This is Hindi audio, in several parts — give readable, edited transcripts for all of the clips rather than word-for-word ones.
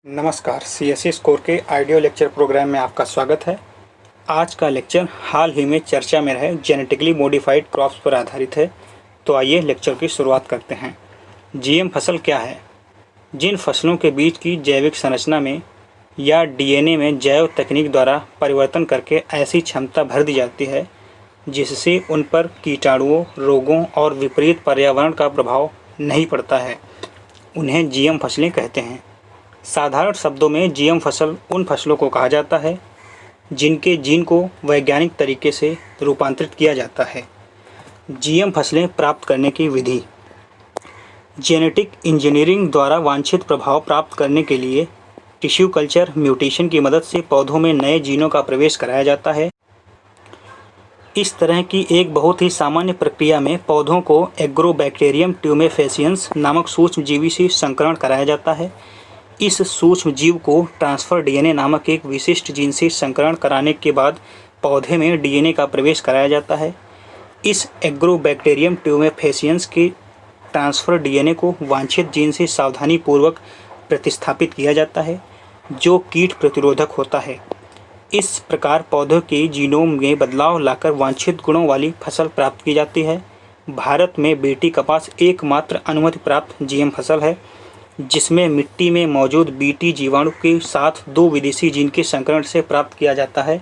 नमस्कार, सीएससी स्कोर के ऑडियो लेक्चर प्रोग्राम में आपका स्वागत है। आज का लेक्चर हाल ही में चर्चा में रहे जेनेटिकली मॉडिफाइड क्रॉप्स पर आधारित है। तो आइए लेक्चर की शुरुआत करते हैं। जीएम फसल क्या है? जिन फसलों के बीज की जैविक संरचना में या डीएनए में जैव तकनीक द्वारा परिवर्तन करके ऐसी क्षमता भर दी जाती है जिससे उन पर कीटाणुओं, रोगों और विपरीत पर्यावरण का प्रभाव नहीं पड़ता है, उन्हें जीएम फसलें कहते हैं। साधारण शब्दों में जीएम फसल उन फसलों को कहा जाता है जिनके जीन को वैज्ञानिक तरीके से रूपांतरित किया जाता है। जीएम फसलें प्राप्त करने की विधि। जेनेटिक इंजीनियरिंग द्वारा वांछित प्रभाव प्राप्त करने के लिए टिश्यू कल्चर म्यूटेशन की मदद से पौधों में नए जीनों का प्रवेश कराया जाता है। इस तरह की एक बहुत ही सामान्य प्रक्रिया में पौधों को एग्रोबैक्टीरियम ट्यूमेफेसियंस नामक सूक्ष्म जीवी से संकरण कराया जाता है। इस सूक्ष्म जीव को ट्रांसफर डीएनए नामक एक विशिष्ट जीन से संकरण कराने के बाद पौधे में डीएनए का प्रवेश कराया जाता है। इस एग्रोबैक्टीरियम ट्यूमेफेसियंस के ट्रांसफर डीएनए को वांछित जीन से सावधानीपूर्वक प्रतिस्थापित किया जाता है जो कीट प्रतिरोधक होता है। इस प्रकार पौधों के जीनोम में बदलाव लाकर वांछित गुणों वाली फसल प्राप्त की जाती है। भारत में बीटी कपास एकमात्र अनुमति प्राप्त जीएम फसल है जिसमें मिट्टी में मौजूद बीटी जीवाणु के साथ दो विदेशी जीन के संकरण से प्राप्त किया जाता है।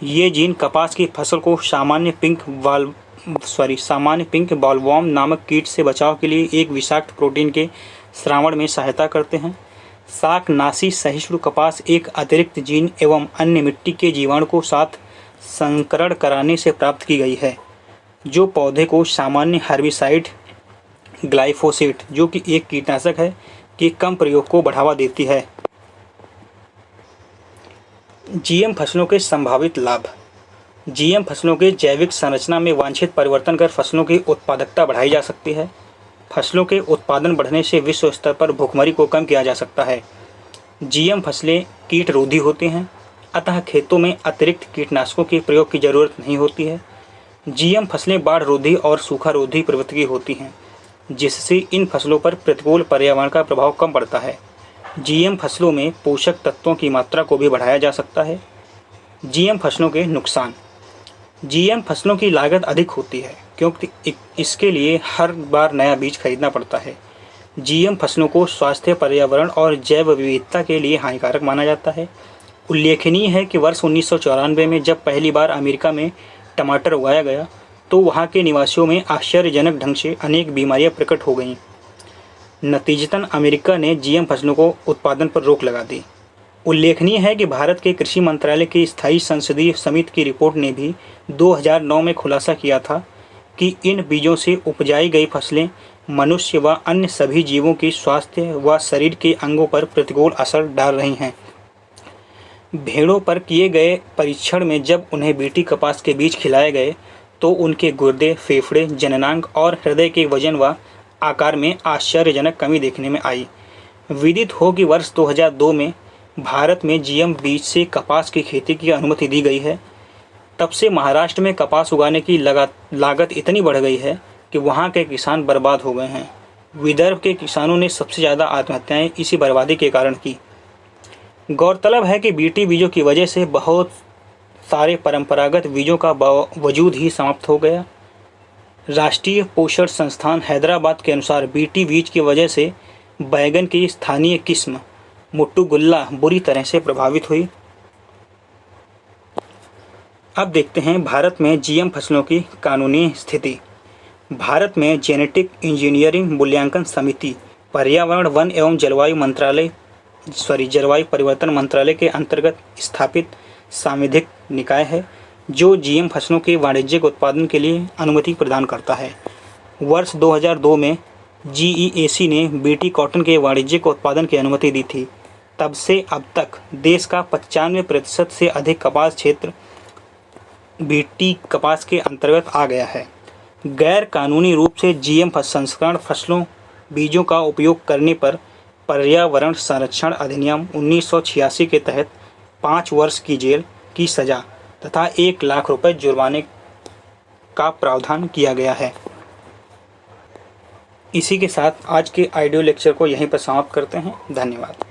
ये जीन कपास की फसल को सामान्य पिंक बॉलवॉर्म नामक कीट से बचाव के लिए एक विषाक्त प्रोटीन के स्रावण में सहायता करते हैं। शाकनाशी सहिष्णु कपास एक अतिरिक्त जीन एवं अन्य मिट्टी के जीवाणु को साथ संकरण कराने से प्राप्त की गई है जो पौधे को सामान्य हर्बिसाइड ग्लाइफोसेट जो कि एक कीटनाशक है के कम प्रयोग को बढ़ावा देती है। जीएम फसलों के संभावित लाभ। जीएम फसलों के जैविक संरचना में वांछित परिवर्तन कर फसलों की उत्पादकता बढ़ाई जा सकती है। फसलों के उत्पादन बढ़ने से विश्व स्तर पर भुखमरी को कम किया जा सकता है। जीएम फसलें कीट रोधी होती हैं, अतः खेतों में अतिरिक्त कीटनाशकों के प्रयोग की जरूरत नहीं होती है। जीएम फसलें बाढ़ रोधी और सूखा रोधी प्रवृत्ति की होती हैं जिससे इन फसलों पर प्रतिकूल पर्यावरण का प्रभाव कम पड़ता है। जीएम फसलों में पोषक तत्वों की मात्रा को भी बढ़ाया जा सकता है। जीएम फसलों के नुकसान। जीएम फसलों की लागत अधिक होती है क्योंकि इसके लिए हर बार नया बीज खरीदना पड़ता है। जीएम फसलों को स्वास्थ्य, पर्यावरण और जैव विविधता के लिए हानिकारक माना जाता है। उल्लेखनीय है कि वर्ष 1994 में जब पहली बार अमेरिका में टमाटर उगाया गया तो वहाँ के निवासियों में आश्चर्यजनक ढंग से अनेक बीमारियां प्रकट हो गईं। नतीजतन अमेरिका ने जीएम फसलों को उत्पादन पर रोक लगा दी। उल्लेखनीय है कि भारत के कृषि मंत्रालय की स्थायी संसदीय समिति की रिपोर्ट ने भी 2009 में खुलासा किया था कि इन बीजों से उपजाई गई फसलें मनुष्य व अन्य सभी जीवों की स्वास्थ्य व शरीर के अंगों पर प्रतिकूल असर डाल रही हैं। भेड़ों पर किए गए परीक्षण में जब उन्हें बीटी कपास के बीज खिलाए गए तो उनके गुर्दे, फेफड़े, जननांग और हृदय के वजन व आकार में आश्चर्यजनक कमी देखने में आई। विदित हो कि वर्ष 2002 में भारत में जीएम बीज से कपास की खेती की अनुमति दी गई है। तब से महाराष्ट्र में कपास उगाने की लागत इतनी बढ़ गई है कि वहाँ के किसान बर्बाद हो गए हैं। विदर्भ के किसानों ने सबसे ज़्यादा आत्महत्याएं इसी बर्बादी के कारण की। गौरतलब है कि बीटी बीजों की वजह से बहुत सारे परंपरागत बीजों का वजूद ही समाप्त हो गया। राष्ट्रीय पोषण संस्थान हैदराबाद के अनुसार बीटी बीज की वजह से बैगन की स्थानीय किस्म मुट्टुगुल्ला बुरी तरह से प्रभावित हुई। अब देखते हैं भारत में जीएम फसलों की कानूनी स्थिति। भारत में जेनेटिक इंजीनियरिंग मूल्यांकन समिति पर्यावरण, वन एवं जलवायु परिवर्तन मंत्रालय के अंतर्गत स्थापित सांविधिक निकाय है जो जीएम फसलों के वाणिज्यिक उत्पादन के लिए अनुमति प्रदान करता है। वर्ष 2002 में जीईएसी ने बीटी कॉटन के वाणिज्यिक उत्पादन की अनुमति दी थी। तब से अब तक देश का 95% से अधिक कपास क्षेत्र बीटी कपास के अंतर्गत आ गया है। गैर कानूनी रूप से जीएम संस्करण फसलों बीजों का उपयोग करने पर पर्यावरण संरक्षण अधिनियम 1986 के तहत 5 वर्ष की जेल की सजा तथा 1 लाख रुपए जुर्माने का प्रावधान किया गया है। इसी के साथ आज के ऑडियो लेक्चर को यहीं पर समाप्त करते हैं। धन्यवाद।